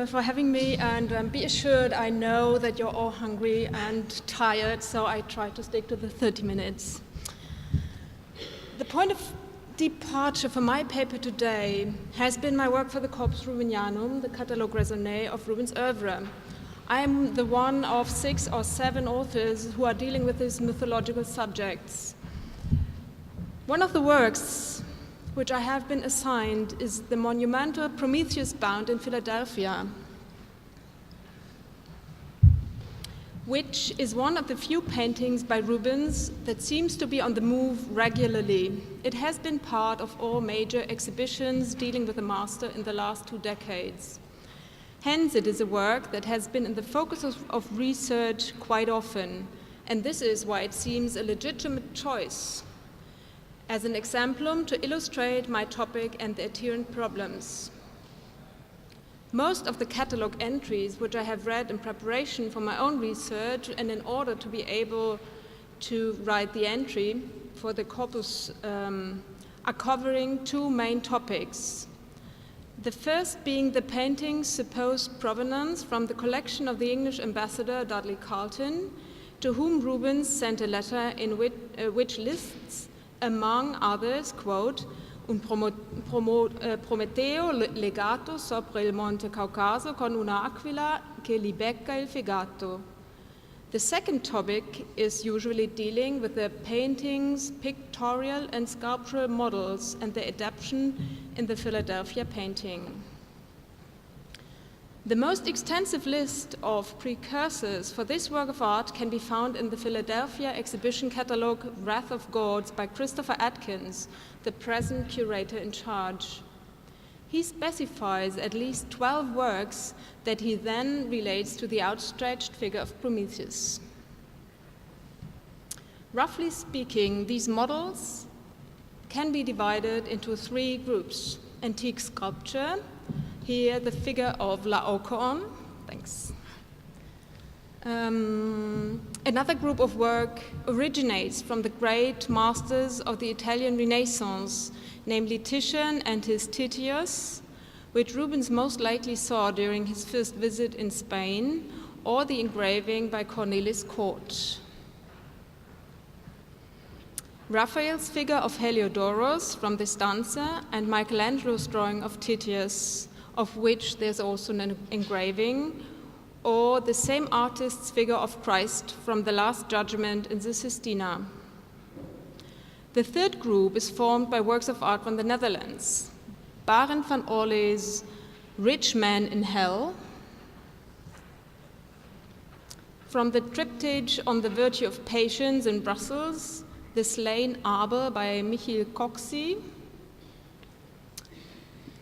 for having me, and be assured I know that you're all hungry and tired, so I try to stick to the 30 minutes. The point of departure for my paper today has been my work for the Corpus Rubenianum, the catalogue raisonné of Rubens' oeuvre. I am the one of 6 or 7 authors who are dealing with these mythological subjects. One of the works which I have been assigned is the monumental Prometheus Bound in Philadelphia, which is one of the few paintings by Rubens that seems to be on the move regularly. It has been part of all major exhibitions dealing with the master in the last 2 decades. Hence, it is a work that has been in the focus of research quite often, and this is why it seems a legitimate choice as an exemplum to illustrate my topic and the adherent problems. Most of the catalogue entries which I have read in preparation for my own research and in order to be able to write the entry for the corpus are covering 2 main topics. The first being the painting's supposed provenance from the collection of the English ambassador Dudley Carleton, to whom Rubens sent a letter in which lists, among others, quote, un Prometeo legato sopra il monte Caucaso con una aquila che li becca il fegato. The second topic is usually dealing with the painting's pictorial and sculptural models and their adaptation in the Philadelphia painting. The most extensive list of precursors for this work of art can be found in the Philadelphia exhibition catalogue Wrath of Gods by Christopher Atkins, the present curator in charge. He specifies at least 12 works that he then relates to the outstretched figure of Prometheus. Roughly speaking, these models can be divided into 3 groups: antique sculpture, here the figure of Laocoon, thanks. Another group of work originates from the great masters of the Italian Renaissance, namely Titian and his Titius, which Rubens most likely saw during his first visit in Spain, or the engraving by Cornelis Cort. Raphael's figure of Heliodorus from the Stanza, and Michelangelo's drawing of Titius, of which there's also an engraving, or the same artist's figure of Christ from the Last Judgment in the Sistina. The third group is formed by works of art from the Netherlands. Barend van Orle's Rich Man in Hell, from the triptych on the virtue of patience in Brussels, The Slain Abel by Michiel Coxey,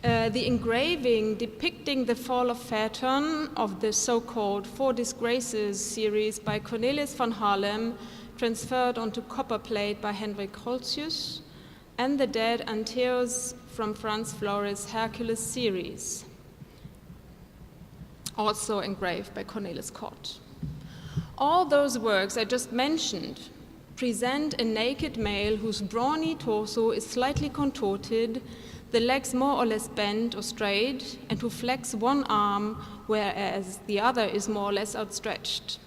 the engraving depicting the fall of Phaeton of the so-called Four Disgraces series by Cornelis van Haarlem, transferred onto copper plate by Hendrik Holtzius, and the dead Antaeus from Franz Flores' Hercules series, also engraved by Cornelis Cort. All those works I just mentioned present a naked male whose brawny torso is slightly contorted, the legs more or less bent or straight, and who flex one arm, whereas the other is more or less outstretched.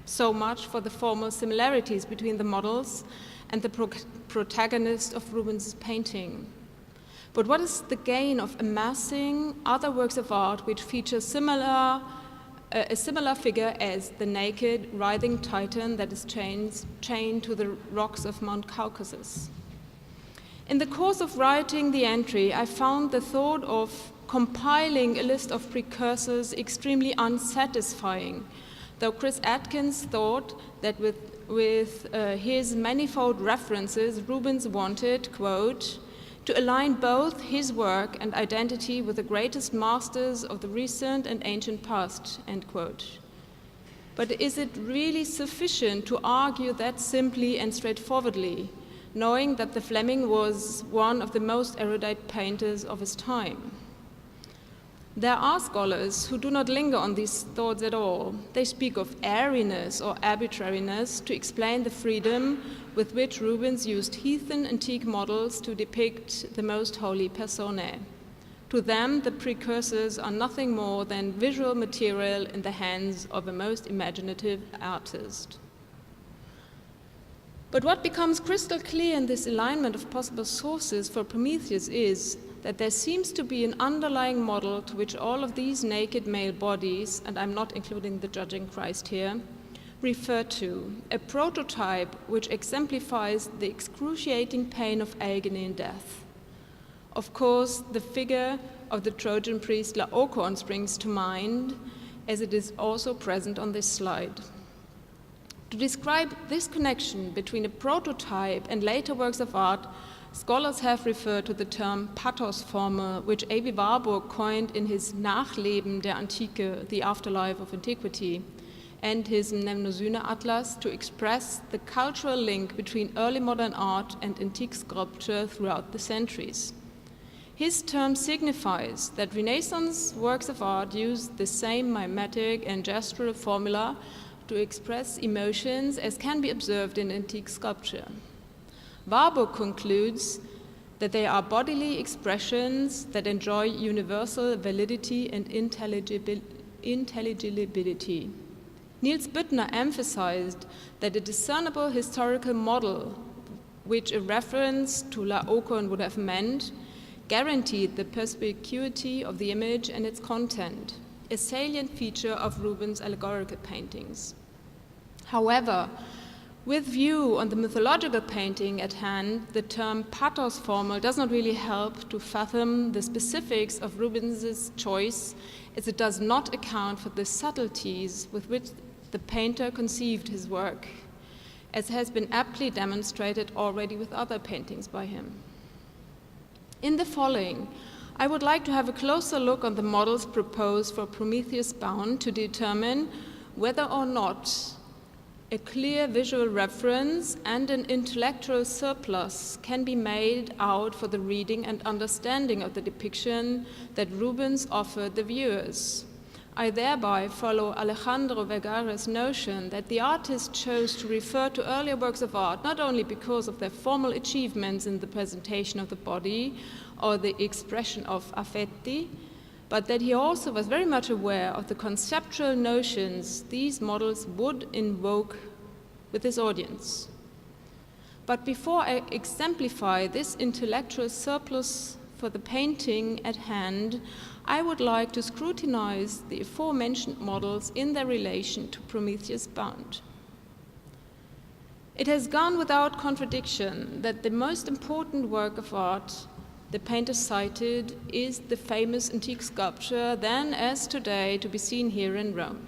So much for the formal similarities between the models and the protagonist of Rubens' painting. But what is the gain of amassing other works of art which feature a similar figure as the naked, writhing Titan that is chained to the rocks of Mount Caucasus? In the course of writing the entry, I found the thought of compiling a list of precursors extremely unsatisfying, though Chris Atkins thought that with his manifold references, Rubens wanted, quote, to align both his work and identity with the greatest masters of the recent and ancient past, end quote. But is it really sufficient to argue that simply and straightforwardly, knowing that the Fleming was one of the most erudite painters of his time? There are scholars who do not linger on these thoughts at all. They speak of airiness or arbitrariness to explain the freedom with which Rubens used heathen antique models to depict the most holy personae. To them, the precursors are nothing more than visual material in the hands of a most imaginative artist. But what becomes crystal clear in this alignment of possible sources for Prometheus is that there seems to be an underlying model to which all of these naked male bodies, and I'm not including the judging Christ here, refer to, a prototype which exemplifies the excruciating pain of agony and death. Of course, the figure of the Trojan priest Laocoon springs to mind, as it is also present on this slide. To describe this connection between a prototype and later works of art, scholars have referred to the term Pathos-Formel, which A.B. Warburg coined in his Nachleben der Antike, the afterlife of antiquity, and his Mnemosyne-Atlas to express the cultural link between early modern art and antique sculpture throughout the centuries. His term signifies that Renaissance works of art used the same mimetic and gestural formula to express emotions as can be observed in antique sculpture. Warburg concludes that they are bodily expressions that enjoy universal validity and intelligibility. Niels Büttner emphasized that a discernible historical model, which a reference to Laocoon would have meant, guaranteed the perspicuity of the image and its content, a salient feature of Rubens' allegorical paintings. However, with view on the mythological painting at hand, the term Pathos-Formel does not really help to fathom the specifics of Rubens' choice, as it does not account for the subtleties with which the painter conceived his work, as has been aptly demonstrated already with other paintings by him. In the following, I would like to have a closer look on the models proposed for Prometheus Bound to determine whether or not a clear visual reference and an intellectual surplus can be made out for the reading and understanding of the depiction that Rubens offered the viewers. I thereby follow Alejandro Vergara's notion that the artist chose to refer to earlier works of art not only because of their formal achievements in the presentation of the body or the expression of affetti, but that he also was very much aware of the conceptual notions these models would invoke with his audience. But before I exemplify this intellectual surplus for the painting at hand, I would like to scrutinize the aforementioned models in their relation to Prometheus Bound. It has gone without contradiction that the most important work of art the painter cited is the famous antique sculpture, then as today, to be seen here in Rome.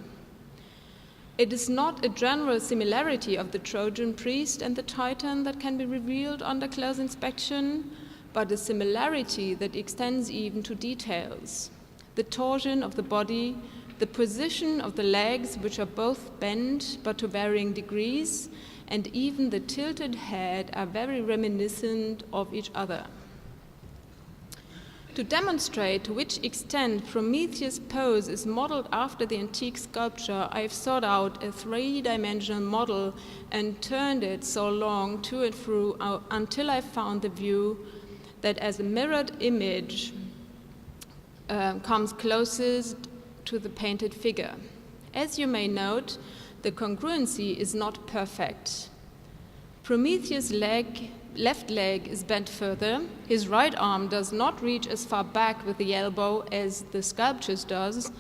It is not a general similarity of the Trojan priest and the Titan that can be revealed under close inspection, but a similarity that extends even to details. The torsion of the body, the position of the legs, which are both bent but to varying degrees, and even the tilted head are very reminiscent of each other. To demonstrate to which extent Prometheus' pose is modeled after the antique sculpture, I have sought out a three-dimensional model and turned it so long to and fro until I found the view that as a mirrored image comes closest to the painted figure. As you may note, the congruency is not perfect. Prometheus' left leg is bent further. His right arm does not reach as far back with the elbow as the sculpture's does,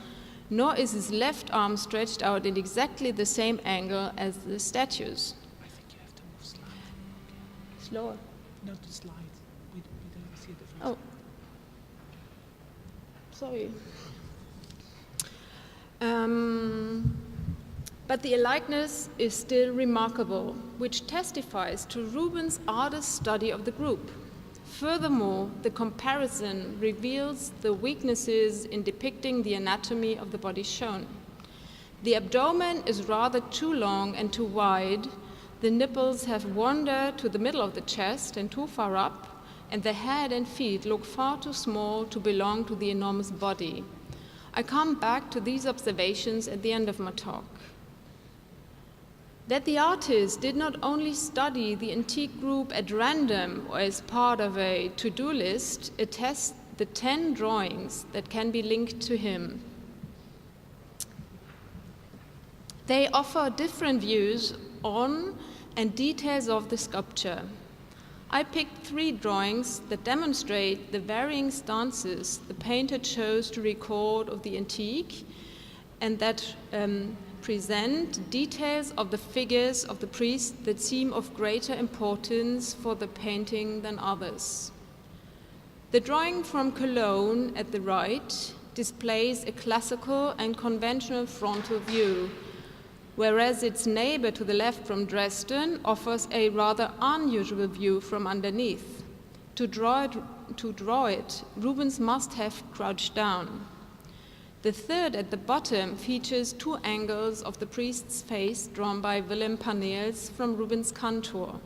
nor is his left arm stretched out in exactly the same angle as the statue's. I think you have to move slightly. Slower. No, to slide. We don't see the difference. Oh. Sorry. But the likeness is still remarkable, which testifies to Rubens' artist study of the group. Furthermore, the comparison reveals the weaknesses in depicting the anatomy of the body shown. The abdomen is rather too long and too wide, the nipples have wandered to the middle of the chest and too far up, and the head and feet look far too small to belong to the enormous body. I come back to these observations at the end of my talk. That the artist did not only study the antique group at random or as part of a to-do list attests the 10 drawings that can be linked to him. They offer different views on and details of the sculpture. I picked 3 drawings that demonstrate the varying stances the painter chose to record of the antique and that present details of the figures of the priests that seem of greater importance for the painting than others. The drawing from Cologne at the right displays a classical and conventional frontal view, whereas its neighbor to the left from Dresden offers a rather unusual view from underneath. To draw it, Rubens must have crouched down. The third at the bottom features 2 angles of the priest's face drawn by Willem Panels from Rubens' Cantor.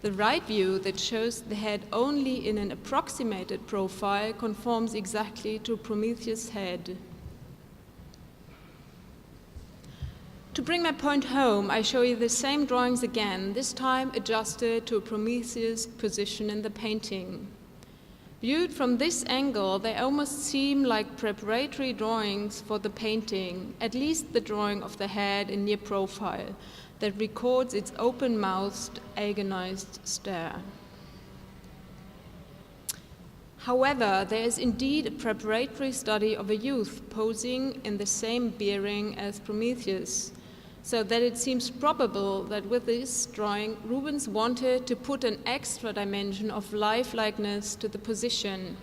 The right view that shows the head only in an approximated profile conforms exactly to Prometheus' head. To bring my point home, I show you the same drawings again, this time adjusted to Prometheus' position in the painting. Viewed from this angle, they almost seem like preparatory drawings for the painting, at least the drawing of the head in near profile that records its open-mouthed, agonized stare. However, there is indeed a preparatory study of a youth posing in the same bearing as Prometheus, so that it seems probable that with this drawing, Rubens wanted to put an extra dimension of lifelikeness to the position.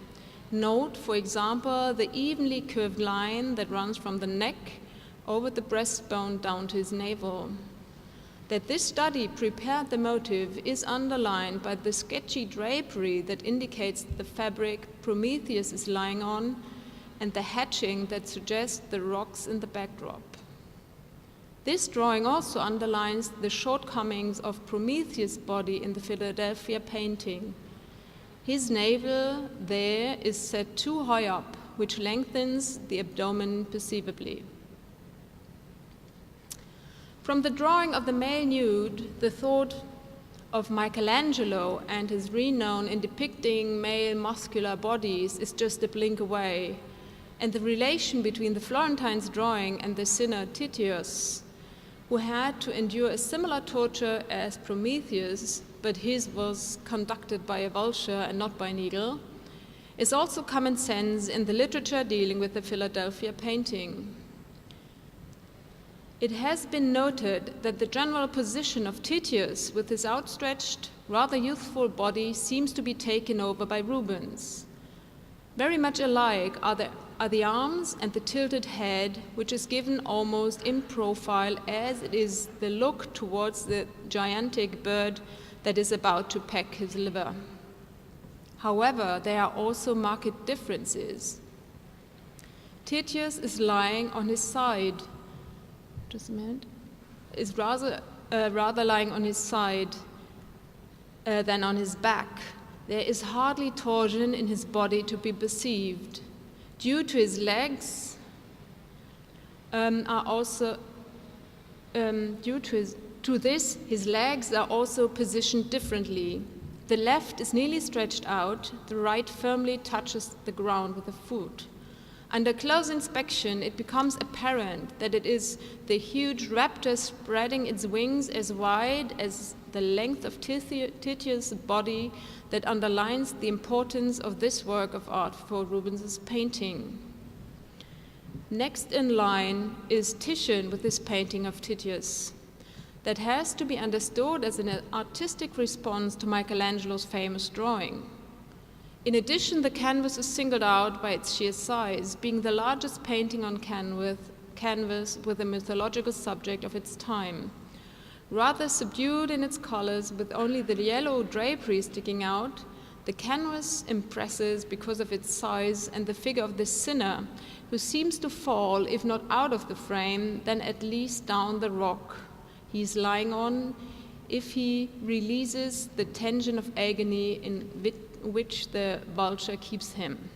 Note, for example, the evenly curved line that runs from the neck over the breastbone down to his navel. That this study prepared the motive is underlined by the sketchy drapery that indicates the fabric Prometheus is lying on and the hatching that suggests the rocks in the backdrop. This drawing also underlines the shortcomings of Prometheus' body in the Philadelphia painting. His navel there is set too high up, which lengthens the abdomen perceivably. From the drawing of the male nude, the thought of Michelangelo and his renown in depicting male muscular bodies is just a blink away, and the relation between the Florentine's drawing and the sinner Titius, who had to endure a similar torture as Prometheus, but his was conducted by a vulture and not by a needle, is also common sense in the literature dealing with the Philadelphia painting. It has been noted that the general position of Titius with his outstretched, rather youthful body seems to be taken over by Rubens. Very much alike are the arms and the tilted head, which is given almost in profile as it is the look towards the gigantic bird that is about to peck his liver. However, there are also marked differences. Titius is lying on his side, is rather lying on his side than on his back. There is hardly torsion in his body to be perceived. Due to his legs his legs are also positioned differently. The left is nearly stretched out, the right firmly touches the ground with the foot. Under close inspection, it becomes apparent that it is the huge raptor spreading its wings as wide as the length of Titius' body that underlines the importance of this work of art for Rubens' painting. Next in line is Titian with his painting of Titius, that has to be understood as an artistic response to Michelangelo's famous drawing. In addition, the canvas is singled out by its sheer size, being the largest painting on canvas with a mythological subject of its time. Rather subdued in its colors, with only the yellow drapery sticking out, the canvas impresses because of its size and the figure of the sinner, who seems to fall, if not out of the frame, then at least down the rock he is lying on, if he releases the tension of agony in which the vulture keeps him.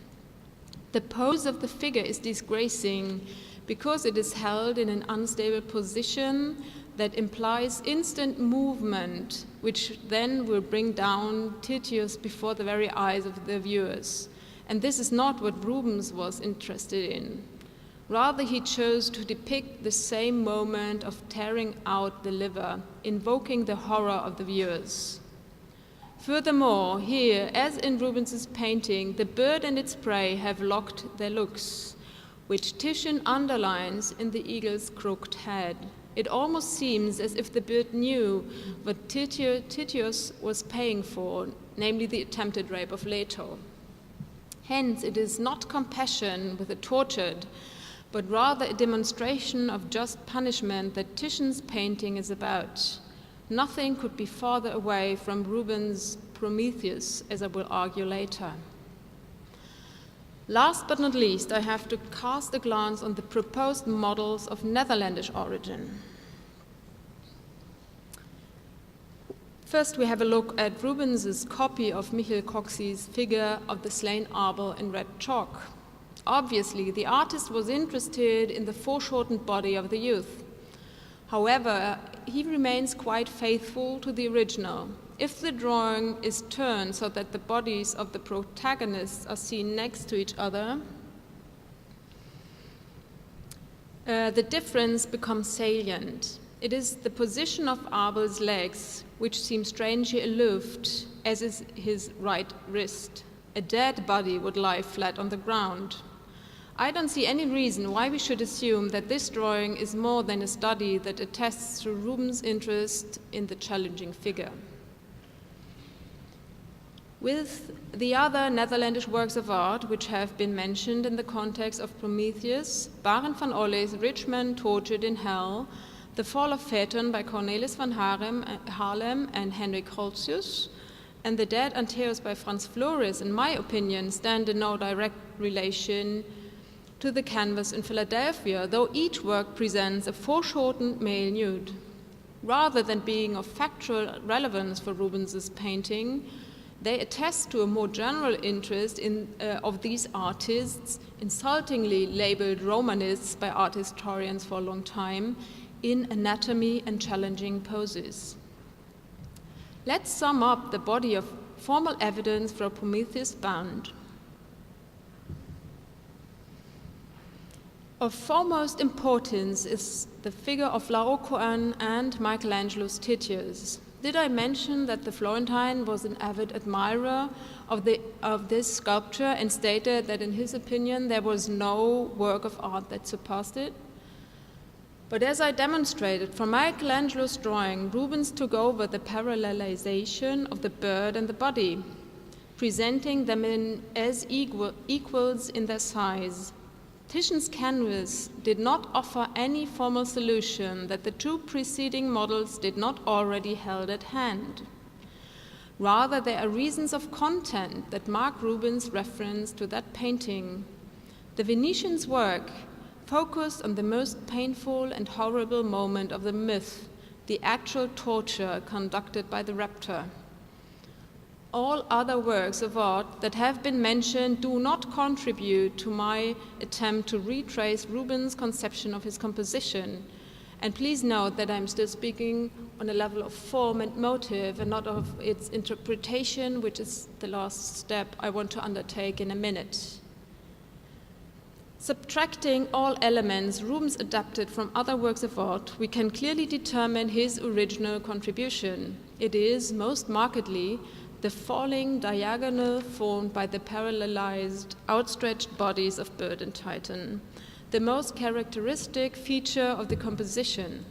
The pose of the figure is disgracing because it is held in an unstable position that implies instant movement, which then will bring down Titius before the very eyes of the viewers. And this is not what Rubens was interested in. Rather, he chose to depict the same moment of tearing out the liver, invoking the horror of the viewers. Furthermore, here, as in Rubens's painting, the bird and its prey have locked their looks, which Titian underlines in the eagle's crooked head. It almost seems as if the bird knew what Titius was paying for, namely the attempted rape of Leto. Hence, it is not compassion with the tortured, but rather a demonstration of just punishment that Titian's painting is about. Nothing could be farther away from Rubens' Prometheus, as I will argue later. Last but not least, I have to cast a glance on the proposed models of Netherlandish origin. First, we have a look at Rubens' copy of Michiel Coxey's figure of the slain Abel in red chalk. Obviously, the artist was interested in the foreshortened body of the youth. However, he remains quite faithful to the original. If the drawing is turned so that the bodies of the protagonists are seen next to each other, the difference becomes salient. It is the position of Abel's legs which seems strangely aloofed, as is his right wrist. A dead body would lie flat on the ground. I don't see any reason why we should assume that this drawing is more than a study that attests to Rubens' interest in the challenging figure. With the other Netherlandish works of art which have been mentioned in the context of Prometheus, Barend van Olle's Rich Man Tortured in Hell, The Fall of Phaeton by Cornelis van Haarlem and Henrik Holtzius, and The Dead Antaeus by Franz Flores, in my opinion, stand in no direct relation to the canvas in Philadelphia, though each work presents a foreshortened male nude. Rather than being of factual relevance for Rubens' painting, they attest to a more general interest of these artists, insultingly labeled Romanists by art historians for a long time, in anatomy and challenging poses. Let's sum up the body of formal evidence for Prometheus Bound. Of foremost importance is the figure of Laocoon and Michelangelo's Titius. Did I mention that the Florentine was an avid admirer of this sculpture and stated that in his opinion there was no work of art that surpassed it? But as I demonstrated, from Michelangelo's drawing, Rubens took over the parallelization of the bird and the body, presenting them as equals in their size. Titian's canvas did not offer any formal solution that the two preceding models did not already held at hand. Rather, there are reasons of content that mark Rubens' reference to that painting. The Venetian's work focused on the most painful and horrible moment of the myth, the actual torture conducted by the raptor. All other works of art that have been mentioned do not contribute to my attempt to retrace Rubens' conception of his composition. And please note that I'm still speaking on a level of form and motive and not of its interpretation, which is the last step I want to undertake in a minute. Subtracting all elements Rubens adapted from other works of art, we can clearly determine his original contribution. It is, most markedly, the falling diagonal formed by the parallelized, outstretched bodies of bird and Titan, the most characteristic feature of the composition.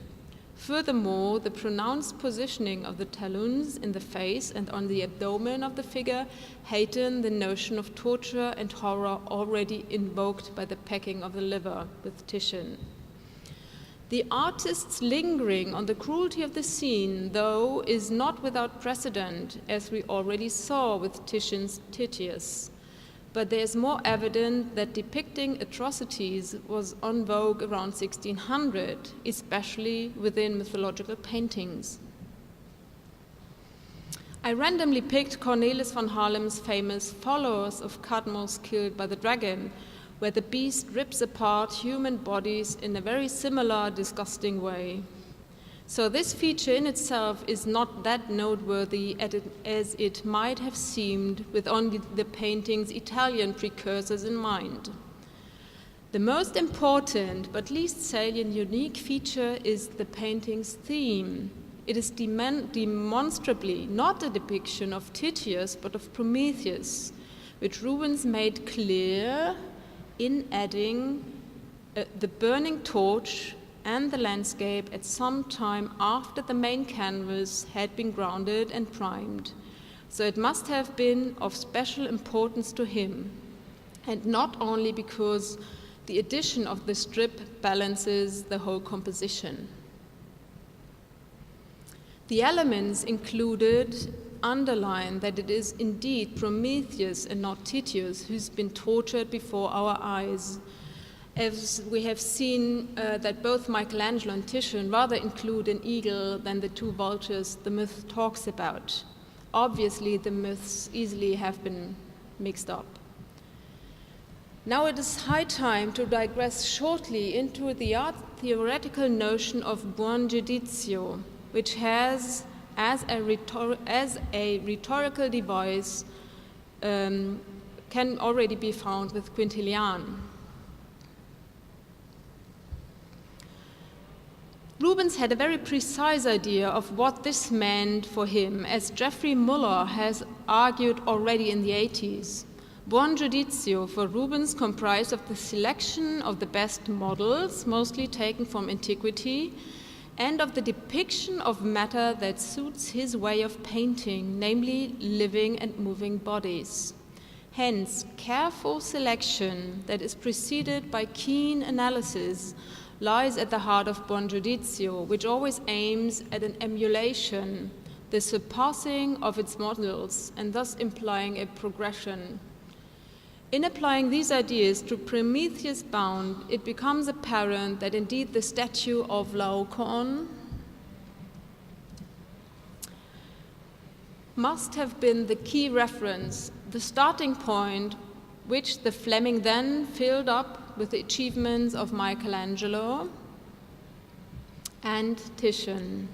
Furthermore, the pronounced positioning of the talons in the face and on the abdomen of the figure heighten the notion of torture and horror already invoked by the pecking of the liver with Titian. The artist's lingering on the cruelty of the scene, though, is not without precedent, as we already saw with Titian's Titius. But there is more evident that depicting atrocities was en vogue around 1600, especially within mythological paintings. I randomly picked Cornelis van Haarlem's famous Followers of Cadmus Killed by the Dragon, where the beast rips apart human bodies in a very similar, disgusting way. So this feature in itself is not that noteworthy as it might have seemed with only the painting's Italian precursors in mind. The most important but least salient unique feature is the painting's theme. It is demonstrably not a depiction of Titius but of Prometheus, which Rubens made clear in adding the burning torch and the landscape at some time after the main canvas had been grounded and primed. So it must have been of special importance to him, and not only because the addition of the strip balances the whole composition. The elements included underline that it is indeed Prometheus and not Titius who's been tortured before our eyes, as we have seen that both Michelangelo and Titian rather include an eagle than the two vultures the myth talks about. Obviously, the myths easily have been mixed up. Now it is high time to digress shortly into the art theoretical notion of buon giudizio, which has, as a rhetorical device, can already be found with Quintilian. Rubens had a very precise idea of what this meant for him, as Geoffrey Muller has argued already in the 80s. Buon giudizio for Rubens comprised of the selection of the best models, mostly taken from antiquity, and of the depiction of matter that suits his way of painting, namely living and moving bodies. Hence, careful selection that is preceded by keen analysis lies at the heart of buon giudizio, which always aims at an emulation, the surpassing of its models, and thus implying a progression. In applying these ideas to Prometheus Bound, it becomes apparent that indeed the statue of Laocoon must have been the key reference, the starting point, which the Fleming then filled up with the achievements of Michelangelo and Titian.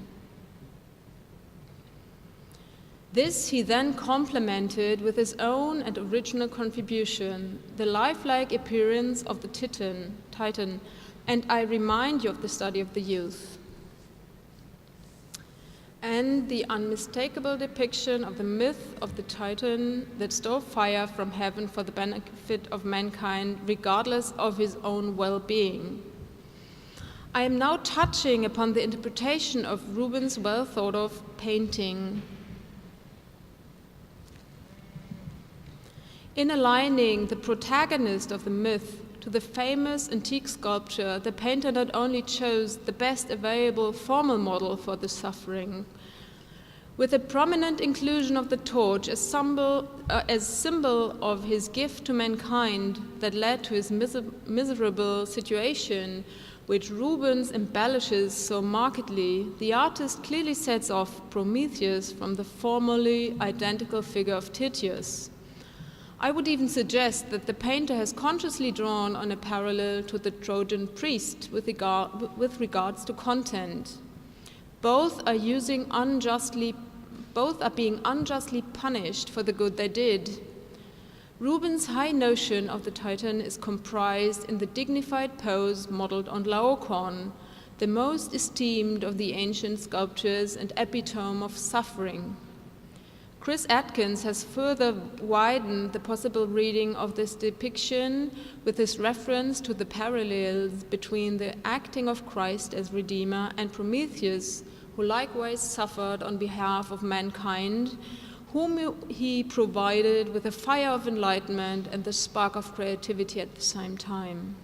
This he then complemented with his own and original contribution, the lifelike appearance of the Titan, and I remind you of the study of the youth, and the unmistakable depiction of the myth of the Titan that stole fire from heaven for the benefit of mankind, regardless of his own well-being. I am now touching upon the interpretation of Rubens' well-thought-of painting. In aligning the protagonist of the myth to the famous antique sculpture, the painter not only chose the best available formal model for the suffering, with a prominent inclusion of the torch as symbol of his gift to mankind that led to his miserable situation, which Rubens embellishes so markedly, the artist clearly sets off Prometheus from the formally identical figure of Titius. I would even suggest that the painter has consciously drawn on a parallel to the Trojan priest with regards to content. Both are being unjustly punished for the good they did. Rubens' high notion of the Titan is comprised in the dignified pose modeled on Laocoon, the most esteemed of the ancient sculptures and epitome of suffering. Chris Atkins has further widened the possible reading of this depiction with his reference to the parallels between the acting of Christ as Redeemer and Prometheus, who likewise suffered on behalf of mankind, whom he provided with a fire of enlightenment and the spark of creativity at the same time.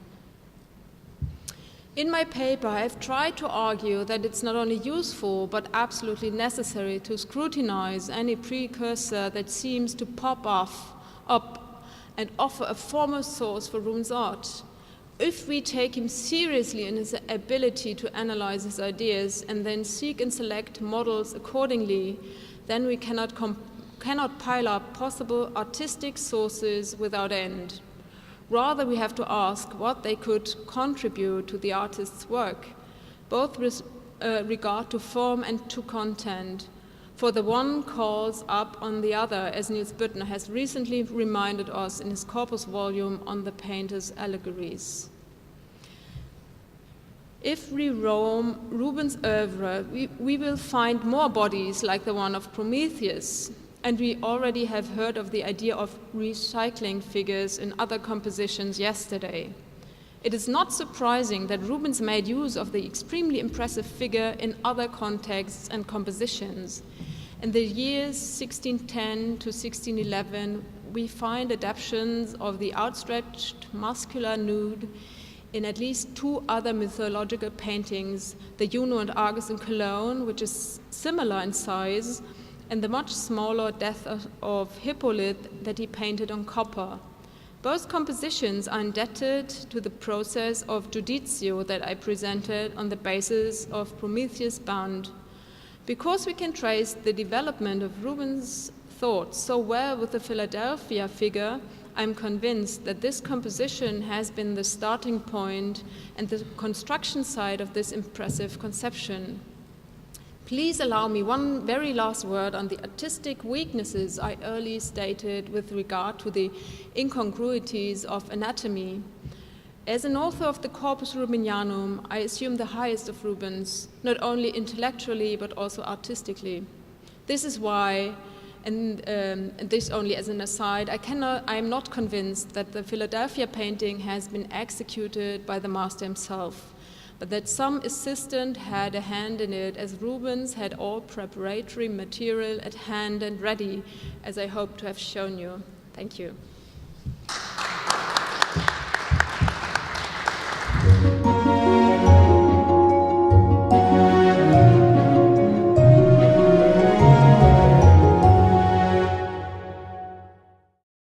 In my paper, I've tried to argue that it's not only useful, but absolutely necessary to scrutinize any precursor that seems to pop up and offer a formal source for Rubens' art. If we take him seriously in his ability to analyze his ideas and then seek and select models accordingly, then we cannot pile up possible artistic sources without end. Rather, we have to ask what they could contribute to the artist's work, both with regard to form and to content, for the one calls up on the other, as Niels Büttner has recently reminded us in his corpus volume on the painter's allegories. If we roam Rubens' oeuvre, we will find more bodies like the one of Prometheus, and we already have heard of the idea of recycling figures in other compositions yesterday. It is not surprising that Rubens made use of the extremely impressive figure in other contexts and compositions. In the years 1610 to 1611, we find adaptations of the outstretched muscular nude in at least two other mythological paintings, the Juno and Argus in Cologne, which is similar in size, and the much smaller Death of Hippolyte that he painted on copper. Both compositions are indebted to the process of giudizio that I presented on the basis of Prometheus Bound. Because we can trace the development of Rubens' thoughts so well with the Philadelphia figure, I'm convinced that this composition has been the starting point and the construction side of this impressive conception. Please allow me one very last word on the artistic weaknesses I earlier stated with regard to the incongruities of anatomy. As an author of the Corpus Rubenianum, I assume the highest of Rubens, not only intellectually but also artistically. This is why, and this only as an aside, I am not convinced that the Philadelphia painting has been executed by the master himself, but that some assistant had a hand in it, as Rubens had all preparatory material at hand and ready, as I hope to have shown you. Thank you.